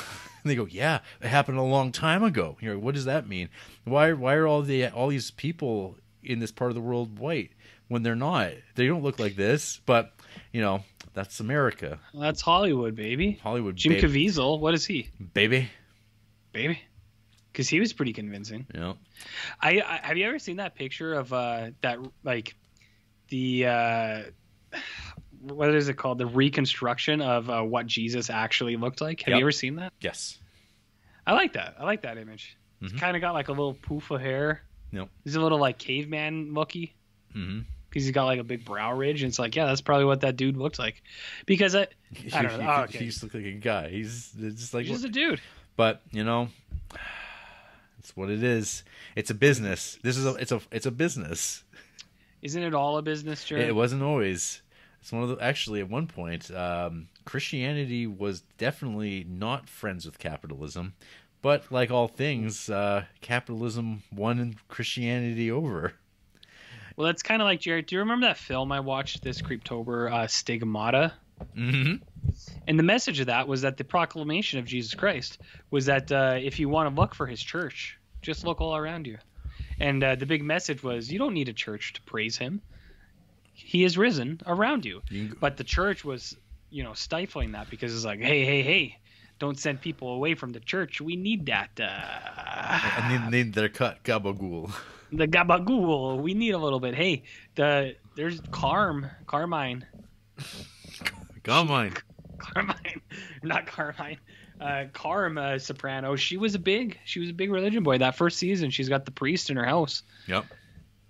And they go, "Yeah, it happened a long time ago." You know, what does that mean? Why are all these people in this part of the world white when they're not? They don't look like this, but you know. That's America. Well, that's Hollywood, baby. Jim Caviezel, what is he? Baby. Because he was pretty convincing. Yeah. I have you ever seen that picture of that like the what is it called? The reconstruction of what Jesus actually looked like. Have you ever seen that? Yes. I like that. I like that image. Mm-hmm. It's kind of got like a little poof of hair. Nope. He's a little like caveman looky. Mm-hmm. Because he's got like a big brow ridge, and it's like, yeah, that's probably what that dude looked like. Because I don't know. He used to look like a guy. He's just like a dude. But you know, it's what it is. It's a business. It's a business. Isn't it all a business, Jarrett? It wasn't always. It's one of the actually at one point, Christianity was definitely not friends with capitalism, but like all things, capitalism won Christianity over. Well, that's kind of like, Jarrett, do you remember that film I watched this Creeptober, Stigmata? Mm-hmm. And the message of that was that the proclamation of Jesus Christ was that if you want to look for his church, just look all around you. And the big message was you don't need a church to praise him. He is risen around you. But the church was stifling that because it's like, hey, don't send people away from the church. We need that. I need their cut gabagool. The gabagool. We need a little bit. Hey, there's Carmine. Carmine. Not Carmine. Carm soprano. She was a big religion boy. That first season, she's got the priest in her house. Yep.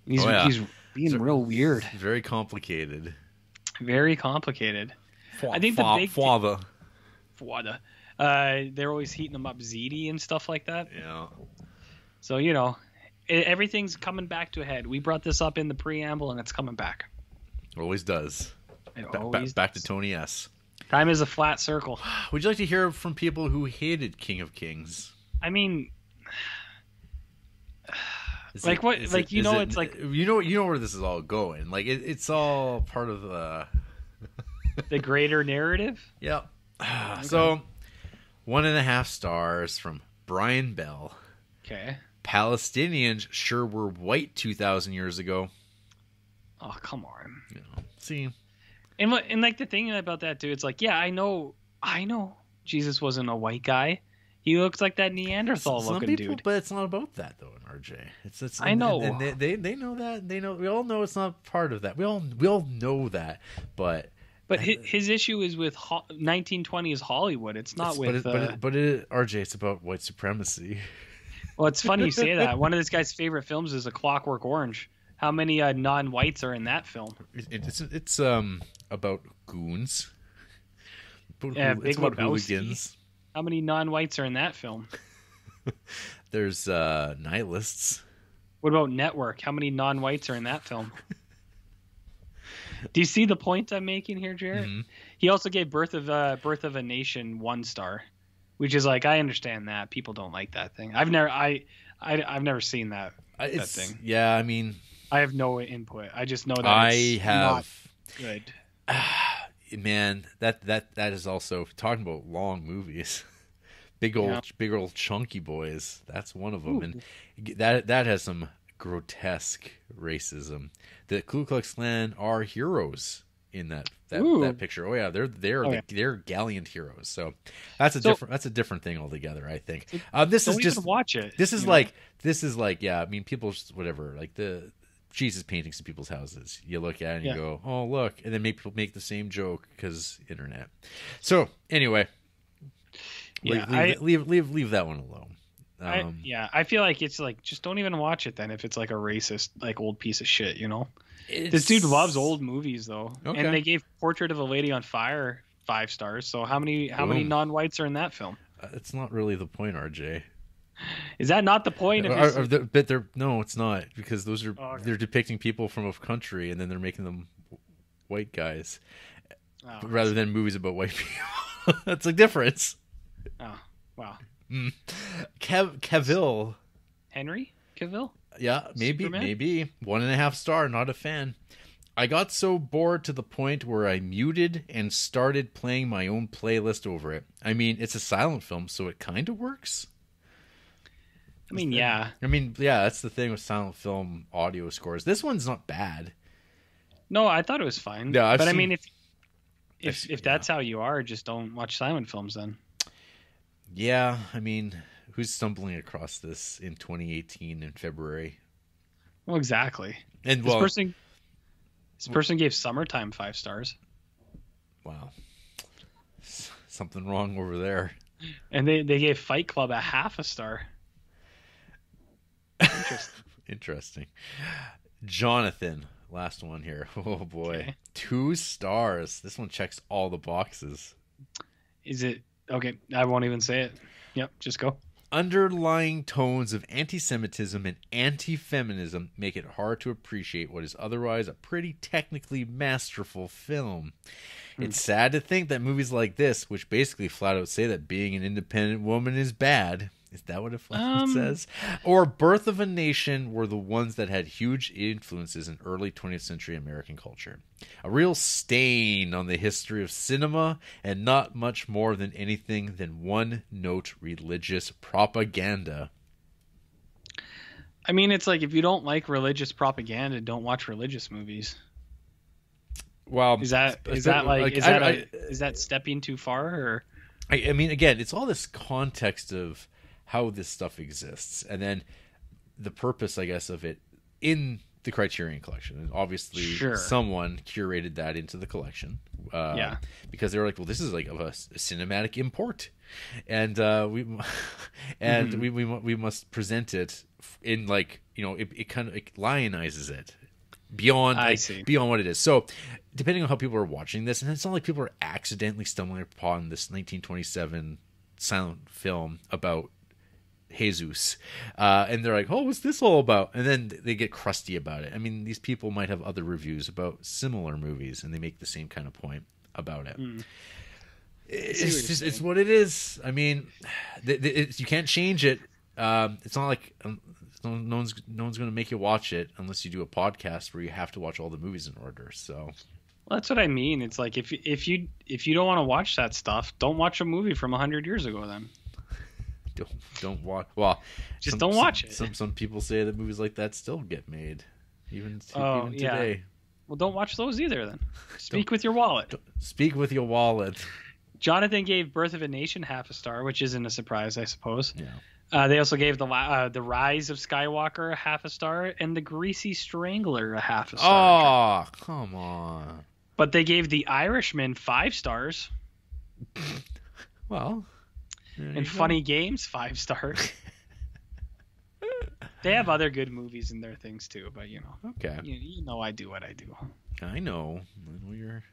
He's being real weird. Very complicated. Very complicated. I think the big father. They're always heating them up ziti and stuff like that. Yeah. So everything's coming back to a head. We brought this up in the preamble, and it's coming back. Always does. Back to Tony S. Time is a flat circle. Would you like to hear from people who hated King of Kings? I mean, you know where this is all going. Like it's all part of the the greater narrative. Yep. Okay. So 1.5 stars from Brian Bell. Okay. Palestinians sure were white 2,000 years ago. Oh, come on. See. And like the thing about that too, it's like, yeah, I know Jesus wasn't a white guy. He looks like that Neanderthal looking dude. But it's not about that though, RJ. It's I know. And they know that. They know. We all know it's not part of that. We all know that. But his issue is with 1920s Hollywood. It's not RJ, it's about white supremacy. Well, it's funny you say that. One of this guy's favorite films is A Clockwork Orange. How many non-whites are in that film? It's about goons. It's about hooligans. How many non-whites are in that film? There's nihilists. What about Network? How many non-whites are in that film? Do you see the point I'm making here, Jarrett? Mm-hmm. He also gave Birth of a Nation 1 star, which is like, I understand that people don't like that thing. I've never seen that thing. Yeah, I mean, I have no input. I just know that it's not good. Man, that is also talking about long movies. Big old chunky boys. That's one of them. Ooh. And that has some grotesque racism. The Ku Klux Klan are heroes in that picture. Oh yeah, they're gallant heroes. So that's a different thing altogether, I think. This is just watch it. This is like yeah, I mean, people just whatever, like the Jesus paintings in people's houses. You look at it and you go, "Oh, look." And then people make the same joke cuz internet. So, anyway, leave that one alone. I feel like it's like, just don't even watch it then if it's like a racist, like, old piece of shit, This dude loves old movies though. Okay. And they gave Portrait of a Lady on Fire 5 stars. So how many non-whites are in that film? It's not really the point, RJ. Is that not the point of no, it's not, because those are they're depicting people from a country and then they're making them white guys rather than movies about white people. That's a difference. Oh, wow. Cavill. Henry Cavill? Yeah, maybe. Superman? Maybe. 1.5 star, not a fan. I got so bored to the point where I muted and started playing my own playlist over it. I mean, it's a silent film, so it kind of works. I mean, yeah. That's the thing with silent film audio scores. This one's not bad. No, I thought it was fine. Yeah, I mean, if that's how you are, just don't watch silent films then. Yeah, I mean, who's stumbling across this in 2018 in February? Well, exactly. And this person gave Summertime 5 stars. Wow. Something wrong over there. And they gave Fight Club a 0.5 star. Interesting. Jonathan, last one here. Oh boy. Okay. 2 stars. This one checks all the boxes. Is it okay? I won't even say it. Yep, just go. Underlying tones of anti-Semitism and anti-feminism make it hard to appreciate what is otherwise a pretty technically masterful film. It's sad to think that movies like this, which basically flat out say that being an independent woman is bad, is that what it says? Or Birth of a Nation were the ones that had huge influences in early 20th century American culture. A real stain on the history of cinema, and not much more than anything than one-note religious propaganda. I mean, it's like, if you don't like religious propaganda, don't watch religious movies. Well, Is that like is that stepping too far? Or I mean, again, it's all this context of how this stuff exists, and then the purpose, I guess, of it in the Criterion Collection. And obviously, someone curated that into the collection. Because they were like, well, this is like of a cinematic import, and we must present it in like, you know, it kind of lionizes it beyond beyond what it is. So depending on how people are watching this, and it's not like people are accidentally stumbling upon this 1927 silent film about Jesus, and they're like, oh, what's this all about? And then they get crusty about it. I mean, these people might have other reviews about similar movies, and they make the same kind of point about it. It's what it is. I mean, you can't change it. It's not like no one's going to make you watch it unless you do a podcast where you have to watch all the movies in order. So, well, that's what I mean. It's like if you don't want to watch that stuff, don't watch a movie from 100 years ago. Then don't watch. Well, don't watch it. Some people say that movies like that still get made, even today. Well, don't watch those either. Then speak with your wallet. Speak with your wallet. Jonathan gave Birth of a Nation half a star, which isn't a surprise, I suppose. Yeah. They also gave the Rise of Skywalker a half a star and the Greasy Strangler a half a star. Oh, come on. But they gave The Irishman 5 stars. Well. And Funny Games 5 stars. They have other good movies in their things too, but you know. Okay. You know I do what I do. I know your.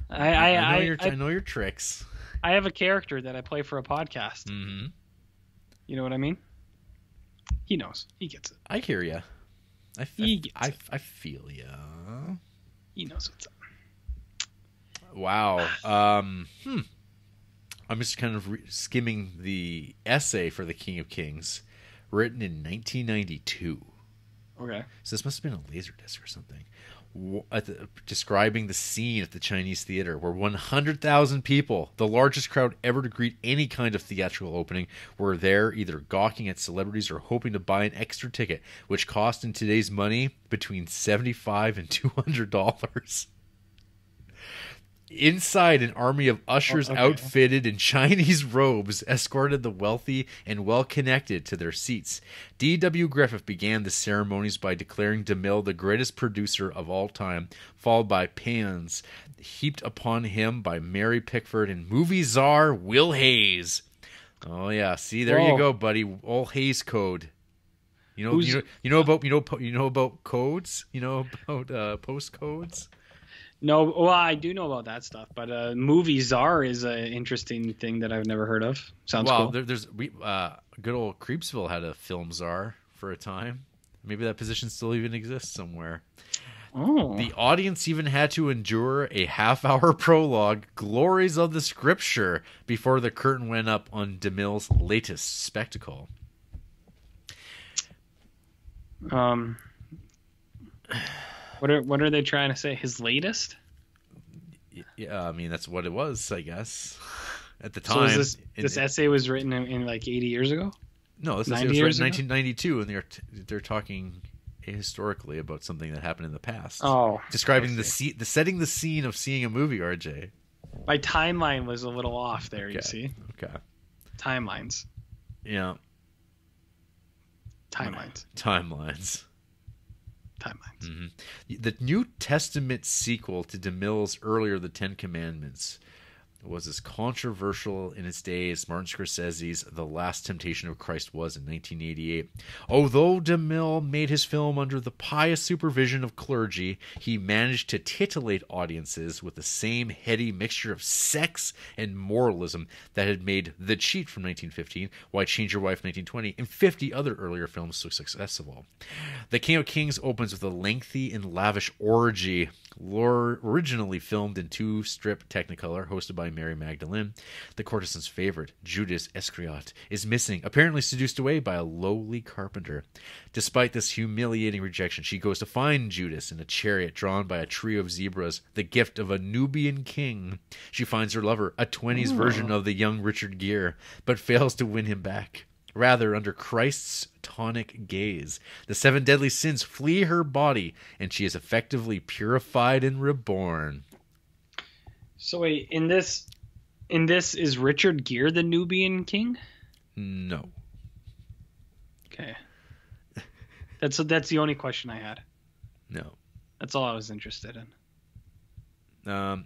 I know your tricks. I have a character that I play for a podcast. Mm-hmm. You know what I mean? He knows. He gets it. I hear you. I feel you. He knows what's up. Wow. I'm just kind of skimming the essay for the King of Kings, written in 1992. Okay. So this must have been a Laserdisc or something. Describing the scene at the Chinese theater where 100,000 people, the largest crowd ever to greet any kind of theatrical opening, were there either gawking at celebrities or hoping to buy an extra ticket, which cost in today's money between $75 and $200. Inside, an army of ushers outfitted in Chinese robes escorted the wealthy and well-connected to their seats. D.W. Griffith began the ceremonies by declaring DeMille the greatest producer of all time, followed by paeans heaped upon him by Mary Pickford and movie czar Will Hayes. Oh yeah, see, there you go, buddy. All Hayes Code. You know about codes. You know about post codes. No, well, I do know about that stuff, but movie czar is an interesting thing that I've never heard of. Sounds cool. Well, there's good old Creepsville had a film czar for a time. Maybe that position still even exists somewhere. Oh. The audience even had to endure a half-hour prologue, Glories of the Scripture, before the curtain went up on DeMille's latest spectacle. What are they trying to say? His latest? Yeah, I mean that's what it was, I guess. At the time, so this essay was written in like 80 years ago. No, this essay was written in 1992, and they're talking historically about something that happened in the past. Oh, describing the setting the scene of seeing a movie. RJ, my timeline was a little off there. Okay. You see? Okay. Timelines. Yeah. Timelines. Mm-hmm. The New Testament sequel to DeMille's earlier The Ten Commandments was as controversial in its day as Martin Scorsese's The Last Temptation of Christ was in 1988. Although DeMille made his film under the pious supervision of clergy, he managed to titillate audiences with the same heady mixture of sex and moralism that had made The Cheat from 1915, Why Change Your Wife 1920, and 50 other earlier films so successful. The King of Kings opens with a lengthy and lavish orgy, originally filmed in 2-strip Technicolor, hosted by Mary Magdalene. The courtesan's favorite, Judas Iscariot, is missing, apparently seduced away by a lowly carpenter. Despite this humiliating rejection, she goes to find Judas in a chariot drawn by a trio of zebras, the gift of a Nubian king. She finds her lover, a 20s version of the young Richard Gere, but fails to win him back. Rather, under Christ's tonic gaze, the 7 deadly sins flee her body, and she is effectively purified and reborn. So wait, in this is Richard Gere the Nubian king? No. Okay. That's the only question I had. No. That's all I was interested in.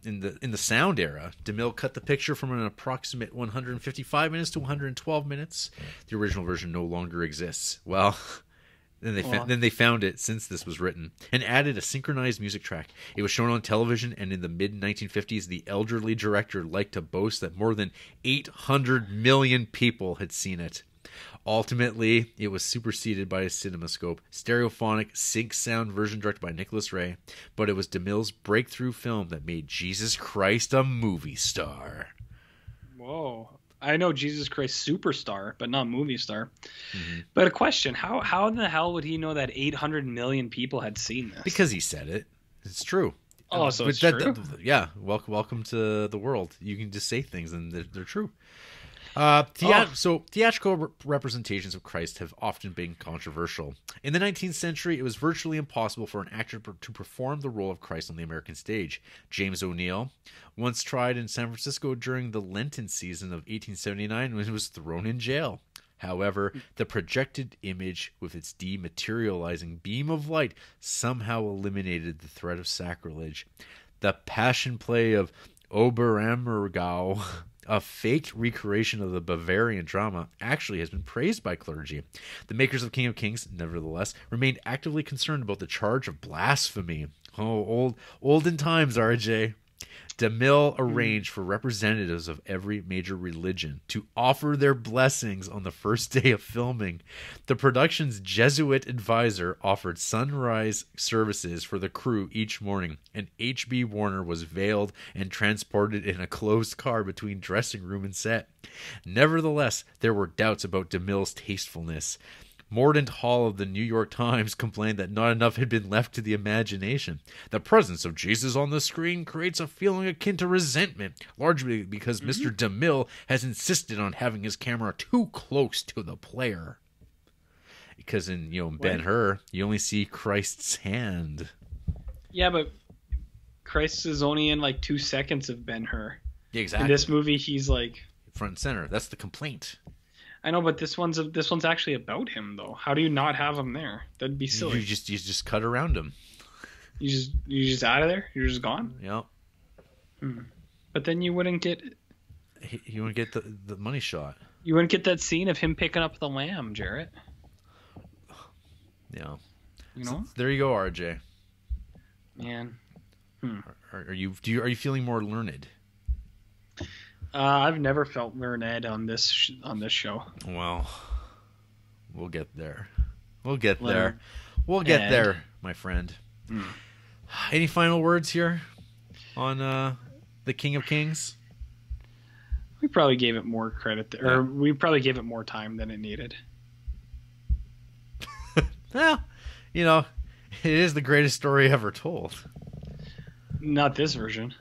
In the sound era, DeMille cut the picture from an approximate 155 minutes to 112 minutes. The original version no longer exists. Well, then they found it since this was written and added a synchronized music track. It was shown on television, and in the mid 1950s, the elderly director liked to boast that more than 800 million people had seen it. Ultimately, it was superseded by a CinemaScope, stereophonic, sync sound version directed by Nicholas Ray, but it was DeMille's breakthrough film that made Jesus Christ a movie star. Whoa. I know Jesus Christ Superstar, but not movie star. Mm-hmm. But a question, how in the hell would he know that 800 million people had seen this? Because he said it. It's true. Oh, so it's true? Yeah. Welcome to the world. You can just say things and they're true. So theatrical representations of Christ have often been controversial. In the 19th century, it was virtually impossible for an actor to perform the role of Christ on the American stage. James O'Neill, once tried in San Francisco during the Lenten season of 1879, when he was thrown in jail. However, the projected image with its dematerializing beam of light somehow eliminated the threat of sacrilege. The passion play of Oberammergau, a faked recreation of the Bavarian drama, actually has been praised by clergy. The makers of King of Kings, nevertheless, remained actively concerned about the charge of blasphemy. Oh, olden times, RJ. DeMille arranged for representatives of every major religion to offer their blessings on the first day of filming. The production's Jesuit advisor offered sunrise services for the crew each morning, and H.B. Warner was veiled and transported in a closed car between dressing room and set. Nevertheless, there were doubts about DeMille's tastefulness. Mordaunt Hall of the New York Times complained that not enough had been left to the imagination. The presence of Jesus on the screen creates a feeling akin to resentment, largely because Mr. DeMille has insisted on having his camera too close to the player. Because in Ben-Hur, you only see Christ's hand. Yeah, but Christ is only in like 2 seconds of Ben-Hur. Exactly. In this movie, he's like front and center. That's the complaint. I know, but this one's actually about him, though. How do you not have him there? That'd be silly. You just cut around him. You just out of there. You're just gone. Yep. But then you wouldn't get. You wouldn't get the money shot. You wouldn't get that scene of him picking up the lamb, Jarrett. Yeah. You know. So, there you go, RJ. Man. Are you feeling more learned? I've never felt learned on this show. Well, we'll get there. We'll get there, my friend. Any final words here on the King of Kings? We probably gave it more credit, or we probably gave it more time than it needed. Well, it is the greatest story ever told. Not this version.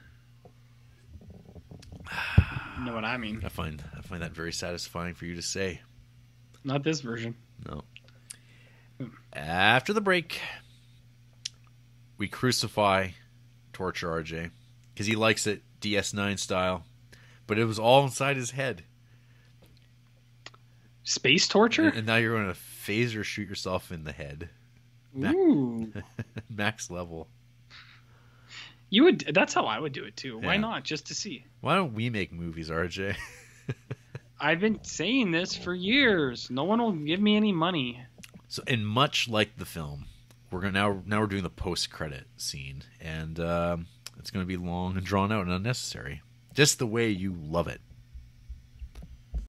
You know what I mean? I find that very satisfying for you to say. Not this version. No. After the break, we crucify Torture RJ because he likes it DS9 style, but it was all inside his head. Space torture? And now you're going to phaser shoot yourself in the head. Ooh. Max level. You would. That's how I would do it too. Why Yeah. not? Just to see. Why don't we make movies, RJ? I've been saying this for years. No one will give me any money. So, and much like the film, we're doing the post-credit scene, and it's going to be long and drawn out and unnecessary, just the way you love it.